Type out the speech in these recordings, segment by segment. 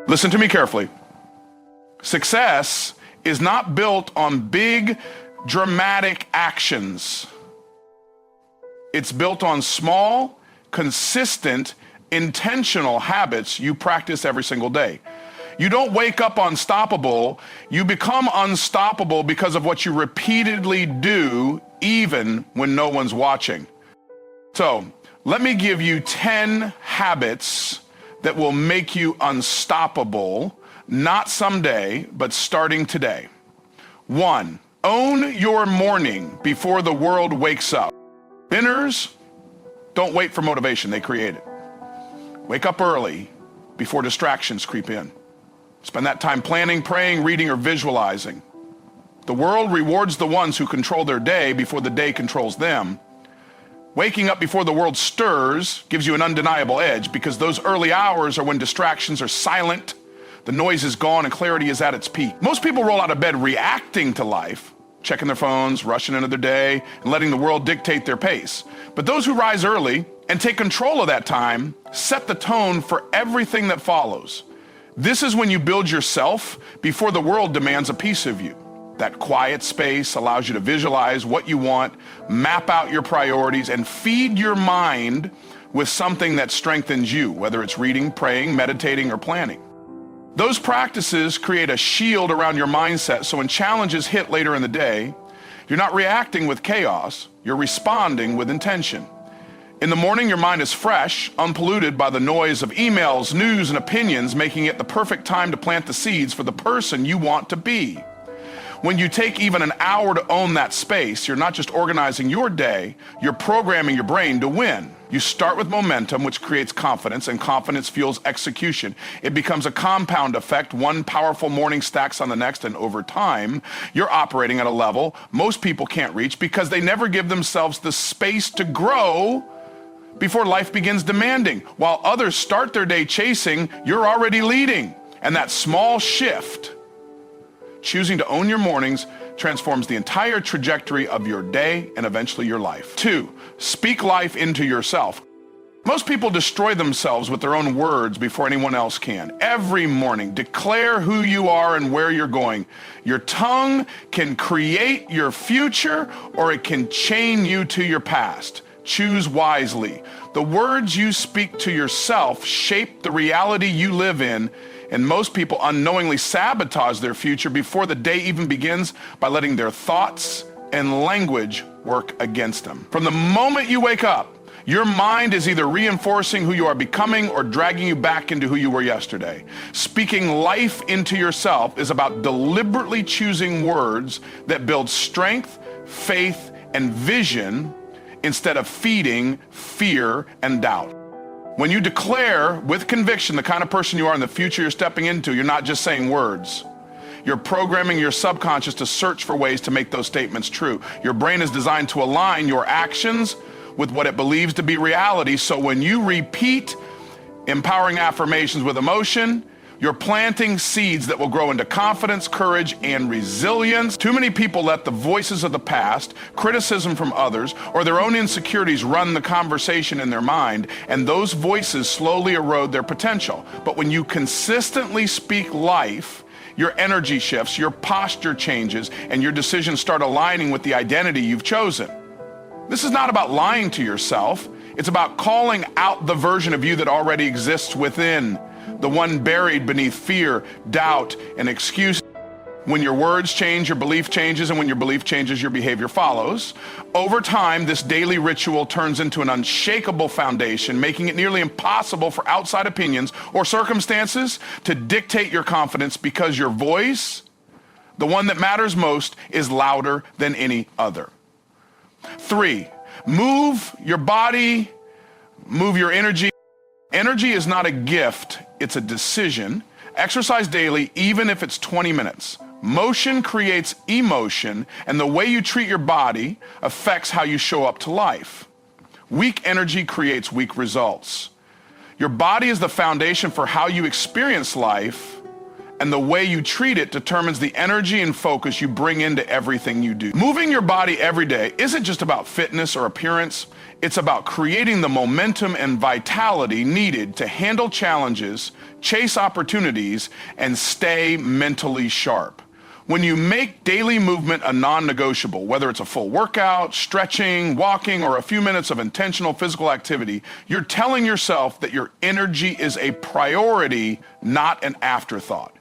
Listen to me carefully. Success is not built on big, dramatic actions. It's built on small, consistent, intentional habits you practice every single day. You don't wake up unstoppable. You become unstoppable because of what you repeatedly do, even when no one's watching. So, let me give you 10 habits that will make you unstoppable, not someday, but starting today. 1, own your morning before the world wakes up. Winners don't wait for motivation, they create it. Wake up early before distractions creep in. Spend that time planning, praying, reading, or visualizing. The world rewards the ones who control their day before the day controls them. Waking up before the world stirs gives you an undeniable edge because those early hours are when distractions are silent, the noise is gone, and clarity is at its peak. Most people roll out of bed reacting to life, checking their phones, rushing into their day, and letting the world dictate their pace. But those who rise early and take control of that time set the tone for everything that follows. This is when you build yourself before the world demands a piece of you. That quiet space allows you to visualize what you want, map out your priorities, and feed your mind with something that strengthens you, whether it's reading, praying, meditating, or planning. Those practices create a shield around your mindset, so when challenges hit later in the day, you're not reacting with chaos, you're responding with intention. In the morning, your mind is fresh, unpolluted by the noise of emails, news, and opinions, making it the perfect time to plant the seeds for the person you want to be. When you take even an hour to own that space, you're not just organizing your day, you're programming your brain to win. You start with momentum, which creates confidence, and confidence fuels execution. It becomes a compound effect. One powerful morning stacks on the next, and over time, you're operating at a level most people can't reach because they never give themselves the space to grow before life begins demanding. While others start their day chasing, you're already leading. And that small shift, choosing to own your mornings, transforms the entire trajectory of your day and eventually your life. 2, speak life into yourself. Most people destroy themselves with their own words before anyone else can. Every morning, declare who you are and where you're going. Your tongue can create your future or it can chain you to your past. Choose wisely. The words you speak to yourself shape the reality you live in. And most people unknowingly sabotage their future before the day even begins by letting their thoughts and language work against them. From the moment you wake up, your mind is either reinforcing who you are becoming or dragging you back into who you were yesterday. Speaking life into yourself is about deliberately choosing words that build strength, faith, and vision instead of feeding fear and doubt. When you declare with conviction the kind of person you are in the future you're stepping into, you're not just saying words. You're programming your subconscious to search for ways to make those statements true. Your brain is designed to align your actions with what it believes to be reality. So when you repeat empowering affirmations with emotion, you're planting seeds that will grow into confidence, courage, and resilience. Too many people let the voices of the past, criticism from others, or their own insecurities run the conversation in their mind, and those voices slowly erode their potential. But when you consistently speak life, your energy shifts, your posture changes, and your decisions start aligning with the identity you've chosen. This is not about lying to yourself. It's about calling out the version of you that already exists within, the one buried beneath fear, doubt, and excuse. When your words change, your belief changes, and when your belief changes, your behavior follows. Over time, this daily ritual turns into an unshakable foundation, making it nearly impossible for outside opinions or circumstances to dictate your confidence because your voice, the one that matters most, is louder than any other. 3, move your body, move your energy. Energy is not a gift, it's a decision. Exercise daily, even if it's 20 minutes. Motion creates emotion, and the way you treat your body affects how you show up to life. Weak energy creates weak results. Your body is the foundation for how you experience life, and the way you treat it determines the energy and focus you bring into everything you do. Moving your body every day isn't just about fitness or appearance. It's about creating the momentum and vitality needed to handle challenges, chase opportunities, and stay mentally sharp. When you make daily movement a non-negotiable, whether it's a full workout, stretching, walking, or a few minutes of intentional physical activity, you're telling yourself that your energy is a priority, not an afterthought.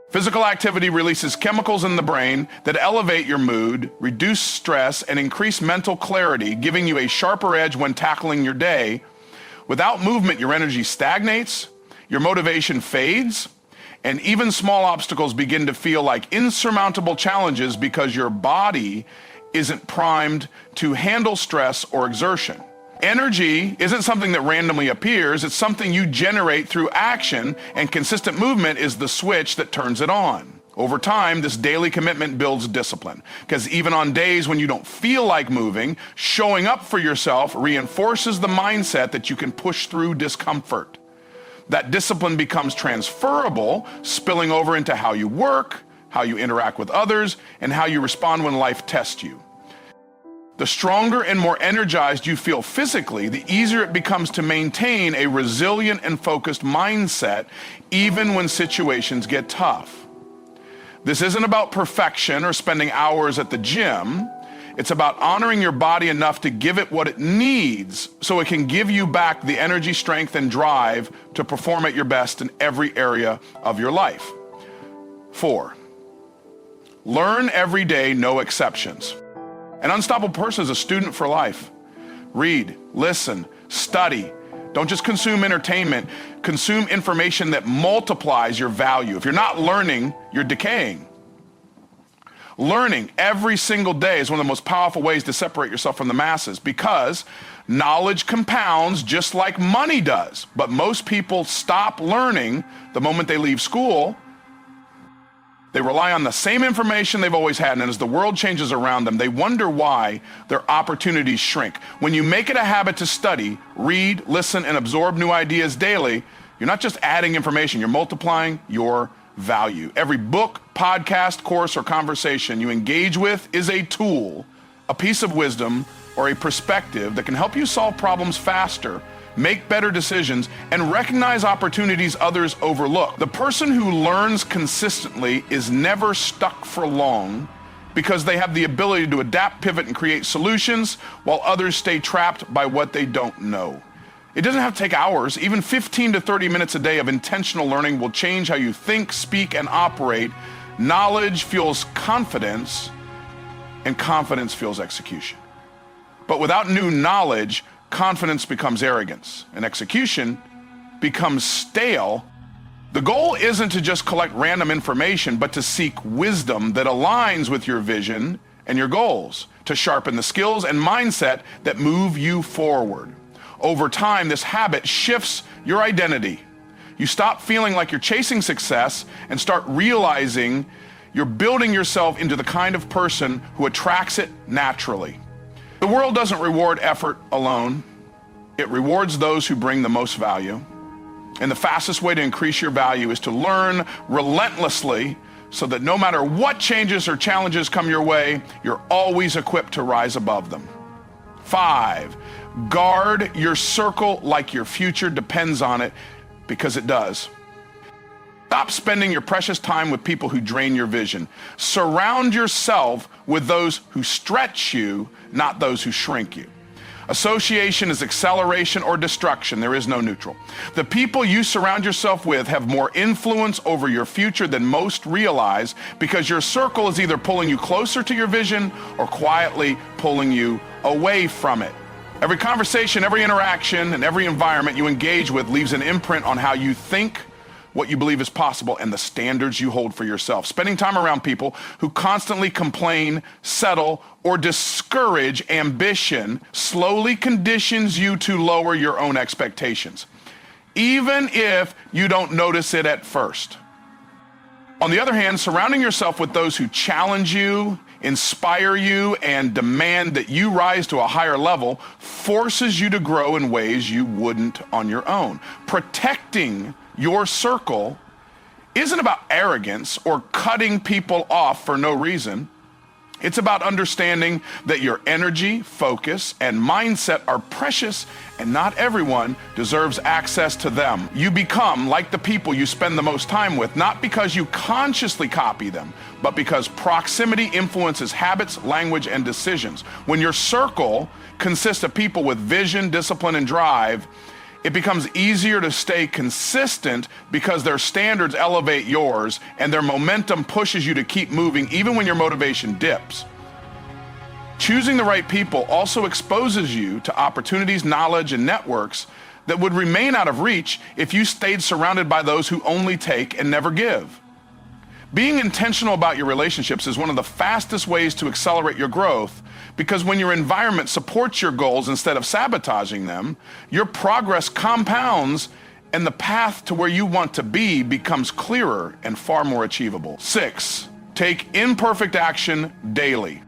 Physical activity releases chemicals in the brain that elevate your mood, reduce stress, and increase mental clarity, giving you a sharper edge when tackling your day. Without movement, your energy stagnates, your motivation fades, and even small obstacles begin to feel like insurmountable challenges because your body isn't primed to handle stress or exertion. Energy isn't something that randomly appears, it's something you generate through action, and consistent movement is the switch that turns it on. Over time, this daily commitment builds discipline, because even on days when you don't feel like moving, showing up for yourself reinforces the mindset that you can push through discomfort. That discipline becomes transferable, spilling over into how you work, how you interact with others, and how you respond when life tests you. The stronger and more energized you feel physically, the easier it becomes to maintain a resilient and focused mindset, even when situations get tough. This isn't about perfection or spending hours at the gym. It's about honoring your body enough to give it what it needs so it can give you back the energy, strength, and drive to perform at your best in every area of your life. 4, learn every day, no exceptions. An unstoppable person is a student for life. Read, listen, study. Don't just consume entertainment. Consume information that multiplies your value. If you're not learning, you're decaying. Learning every single day is one of the most powerful ways to separate yourself from the masses, because knowledge compounds just like money does. But most people stop learning the moment they leave school. They rely on the same information they've always had, and as the world changes around them, they wonder why their opportunities shrink. When you make it a habit to study, read, listen, and absorb new ideas daily, you're not just adding information, you're multiplying your value. Every book, podcast, course, or conversation you engage with is a tool, a piece of wisdom, or a perspective that can help you solve problems faster, make better decisions, and recognize opportunities others overlook. The person who learns consistently is never stuck for long because they have the ability to adapt, pivot, and create solutions while others stay trapped by what they don't know. It doesn't have to take hours. Even 15 to 30 minutes a day of intentional learning will change how you think, speak, and operate. Knowledge fuels confidence, and confidence fuels execution. But without new knowledge, confidence becomes arrogance, and execution becomes stale. The goal isn't to just collect random information, but to seek wisdom that aligns with your vision and your goals, to sharpen the skills and mindset that move you forward. Over time, this habit shifts your identity. You stop feeling like you're chasing success and start realizing you're building yourself into the kind of person who attracts it naturally. The world doesn't reward effort alone. It rewards those who bring the most value. And the fastest way to increase your value is to learn relentlessly so that no matter what changes or challenges come your way, you're always equipped to rise above them. 5, guard your circle like your future depends on it, because it does. Stop spending your precious time with people who drain your vision. Surround yourself with those who stretch you, not those who shrink you. Association is acceleration or destruction. There is no neutral. The people you surround yourself with have more influence over your future than most realize, because your circle is either pulling you closer to your vision or quietly pulling you away from it. Every conversation, every interaction, and every environment you engage with leaves an imprint on how you think, what you believe is possible, and the standards you hold for yourself. Spending time around people who constantly complain, settle, or discourage ambition slowly conditions you to lower your own expectations, even if you don't notice it at first. On the other hand, surrounding yourself with those who challenge you, inspire you, and demand that you rise to a higher level forces you to grow in ways you wouldn't on your own. Protecting your circle isn't about arrogance or cutting people off for no reason. It's about understanding that your energy, focus, and mindset are precious, and not everyone deserves access to them. You become like the people you spend the most time with, not because you consciously copy them, but because proximity influences habits, language, and decisions. When your circle consists of people with vision, discipline, and drive, it becomes easier to stay consistent because their standards elevate yours and their momentum pushes you to keep moving even when your motivation dips. Choosing the right people also exposes you to opportunities, knowledge, and networks that would remain out of reach if you stayed surrounded by those who only take and never give. Being intentional about your relationships is one of the fastest ways to accelerate your growth, because when your environment supports your goals instead of sabotaging them, your progress compounds and the path to where you want to be becomes clearer and far more achievable. 6, take imperfect action daily.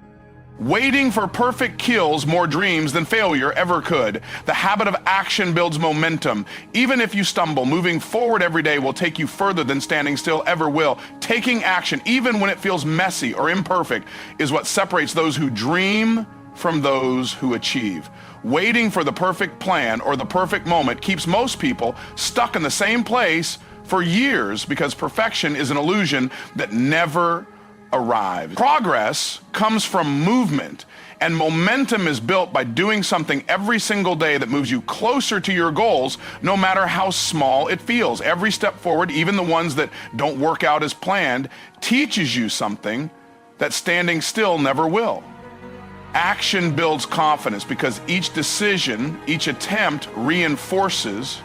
Waiting for perfect kills more dreams than failure ever could. The habit of action builds momentum. Even if you stumble, moving forward every day will take you further than standing still ever will. Taking action, even when it feels messy or imperfect, is what separates those who dream from those who achieve. Waiting for the perfect plan or the perfect moment keeps most people stuck in the same place for years, because perfection is an illusion that never arrives. Progress comes from movement, and momentum is built by doing something every single day that moves you closer to your goals, no matter how small it feels. Every step forward, even the ones that don't work out as planned, teaches you something that standing still never will. Action builds confidence because each decision, each attempt reinforces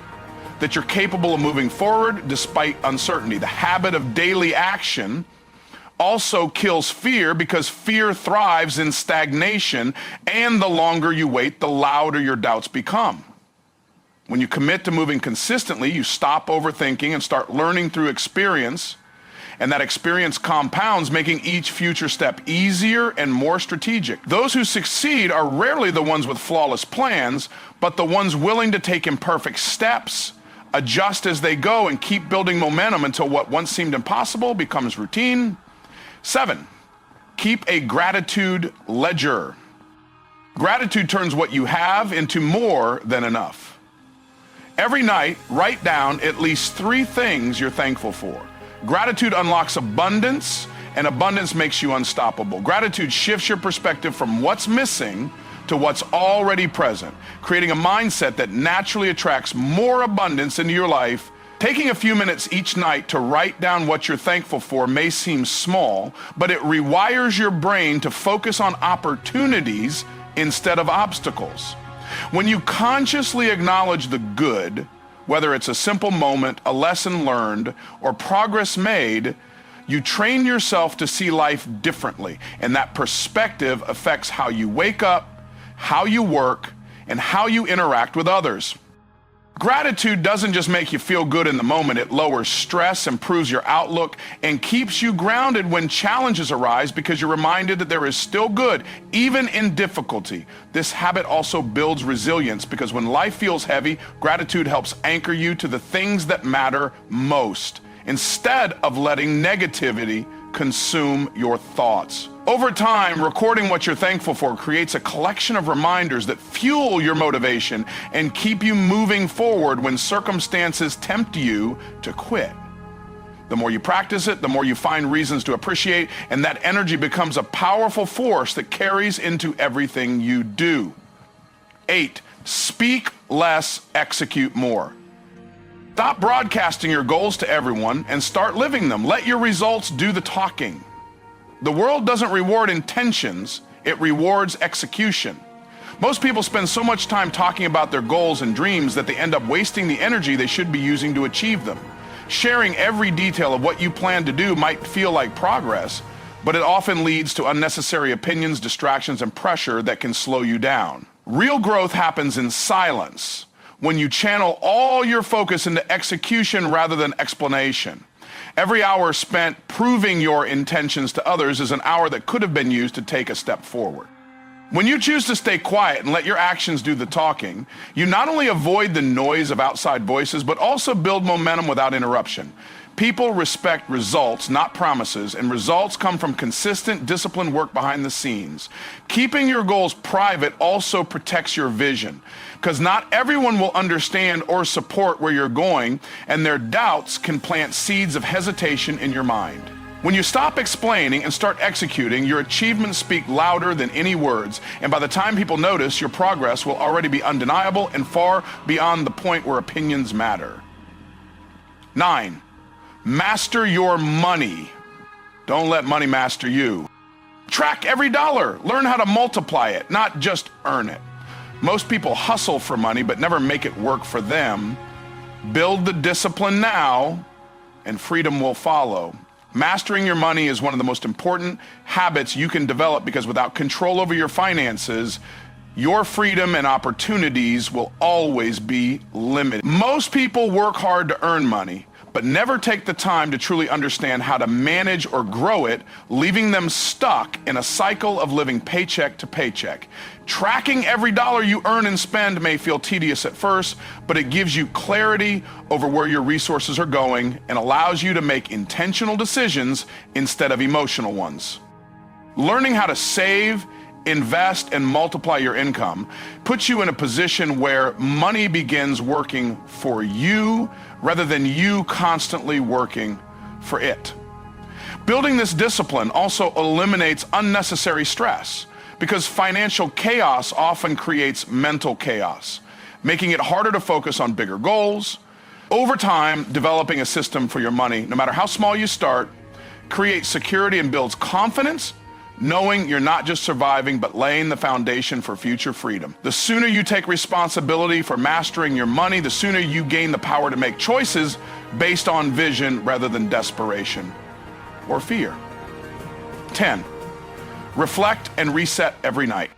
that you're capable of moving forward despite uncertainty. The habit of daily action also kills fear, because fear thrives in stagnation, and the longer you wait, the louder your doubts become. When you commit to moving consistently, you stop overthinking and start learning through experience, and that experience compounds, making each future step easier and more strategic. Those who succeed are rarely the ones with flawless plans, but the ones willing to take imperfect steps, adjust as they go, and keep building momentum until what once seemed impossible becomes routine. 7, keep a gratitude ledger. Gratitude turns what you have into more than enough. Every night, write down at least 3 things you're thankful for. Gratitude unlocks abundance, and abundance makes you unstoppable. Gratitude shifts your perspective from what's missing to what's already present, creating a mindset that naturally attracts more abundance into your life. Taking a few minutes each night to write down what you're thankful for may seem small, but it rewires your brain to focus on opportunities instead of obstacles. When you consciously acknowledge the good, whether it's a simple moment, a lesson learned, or progress made, you train yourself to see life differently, and that perspective affects how you wake up, how you work, and how you interact with others. Gratitude doesn't just make you feel good in the moment. It lowers stress, improves your outlook, and keeps you grounded when challenges arise, because you're reminded that there is still good, even in difficulty. This habit also builds resilience, because when life feels heavy, gratitude helps anchor you to the things that matter most, instead of letting negativity consume your thoughts. Over time, recording what you're thankful for creates a collection of reminders that fuel your motivation and keep you moving forward when circumstances tempt you to quit. The more you practice it, the more you find reasons to appreciate, and that energy becomes a powerful force that carries into everything you do. 8, speak less, execute more. Stop broadcasting your goals to everyone and start living them. Let your results do the talking. The world doesn't reward intentions, it rewards execution. Most people spend so much time talking about their goals and dreams that they end up wasting the energy they should be using to achieve them. Sharing every detail of what you plan to do might feel like progress, but it often leads to unnecessary opinions, distractions, and pressure that can slow you down. Real growth happens in silence, when you channel all your focus into execution rather than explanation. Every hour spent proving your intentions to others is an hour that could have been used to take a step forward. When you choose to stay quiet and let your actions do the talking, you not only avoid the noise of outside voices, but also build momentum without interruption. People respect results, not promises, and results come from consistent, disciplined work behind the scenes. Keeping your goals private also protects your vision, because not everyone will understand or support where you're going, and their doubts can plant seeds of hesitation in your mind. When you stop explaining and start executing, your achievements speak louder than any words, and by the time people notice, your progress will already be undeniable and far beyond the point where opinions matter. 9. Master your money. Don't let money master you. Track every dollar. Learn how to multiply it, not just earn it. Most people hustle for money but never make it work for them. Build the discipline now, and freedom will follow. Mastering your money is one of the most important habits you can develop, because without control over your finances, your freedom and opportunities will always be limited. Most people work hard to earn money, but never take the time to truly understand how to manage or grow it, leaving them stuck in a cycle of living paycheck to paycheck. Tracking every dollar you earn and spend may feel tedious at first, but it gives you clarity over where your resources are going and allows you to make intentional decisions instead of emotional ones. Learning how to save, invest, and multiply your income puts you in a position where money begins working for you rather than you constantly working for it. Building this discipline also eliminates unnecessary stress, because financial chaos often creates mental chaos, making it harder to focus on bigger goals. Over time, developing a system for your money, no matter how small you start, creates security and builds confidence, knowing you're not just surviving, but laying the foundation for future freedom. The sooner you take responsibility for mastering your money, the sooner you gain the power to make choices based on vision rather than desperation or fear. 10. Reflect and reset every night.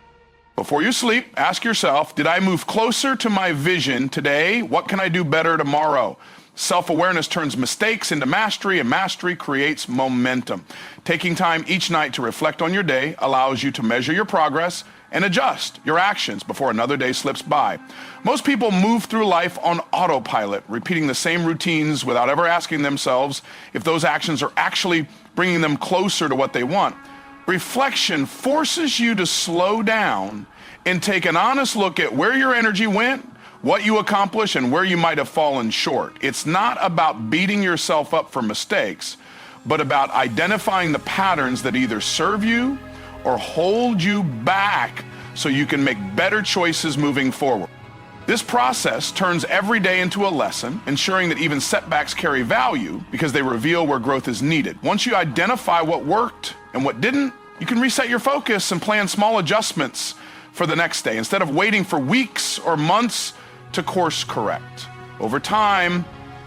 Before you sleep, ask yourself, did I move closer to my vision today? What can I do better tomorrow? Self-awareness turns mistakes into mastery, and mastery creates momentum. Taking time each night to reflect on your day allows you to measure your progress and adjust your actions before another day slips by. Most people move through life on autopilot, repeating the same routines without ever asking themselves if those actions are actually bringing them closer to what they want. Reflection forces you to slow down and take an honest look at where your energy went, what you accomplished, and where you might have fallen short. It's not about beating yourself up for mistakes, but about identifying the patterns that either serve you or hold you back so you can make better choices moving forward. This process turns every day into a lesson, ensuring that even setbacks carry value because they reveal where growth is needed. Once you identify what worked and what didn't, you can reset your focus and plan small adjustments for the next day instead of waiting for weeks or months to course correct. Over time,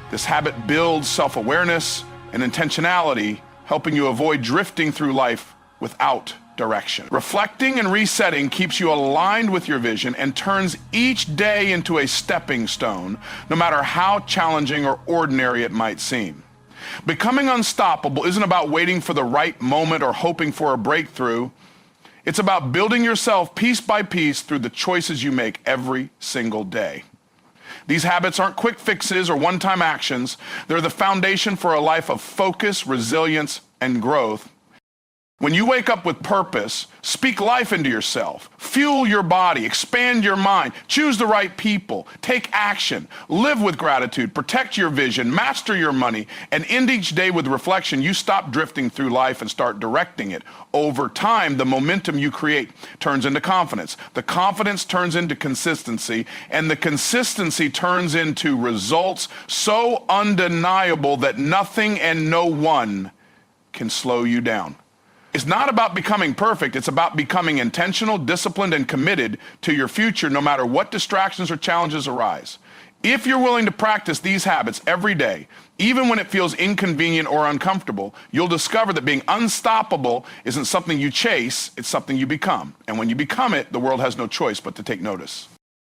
this habit builds self-awareness and intentionality, helping you avoid drifting through life without direction. Reflecting and resetting keeps you aligned with your vision and turns each day into a stepping stone, no matter how challenging or ordinary it might seem. Becoming unstoppable isn't about waiting for the right moment or hoping for a breakthrough. It's about building yourself piece by piece through the choices you make every single day. These habits aren't quick fixes or one-time actions. They're the foundation for a life of focus, resilience, and growth. When you wake up with purpose, speak life into yourself, fuel your body, expand your mind, choose the right people, take action, live with gratitude, protect your vision, master your money, and end each day with reflection, you stop drifting through life and start directing it. Over time, the momentum you create turns into confidence. The confidence turns into consistency, and the consistency turns into results so undeniable that nothing and no one can slow you down. It's not about becoming perfect. It's about becoming intentional, disciplined, and committed to your future, no matter what distractions or challenges arise. If you're willing to practice these habits every day, even when it feels inconvenient or uncomfortable, you'll discover that being unstoppable isn't something you chase, it's something you become. And when you become it, the world has no choice but to take notice.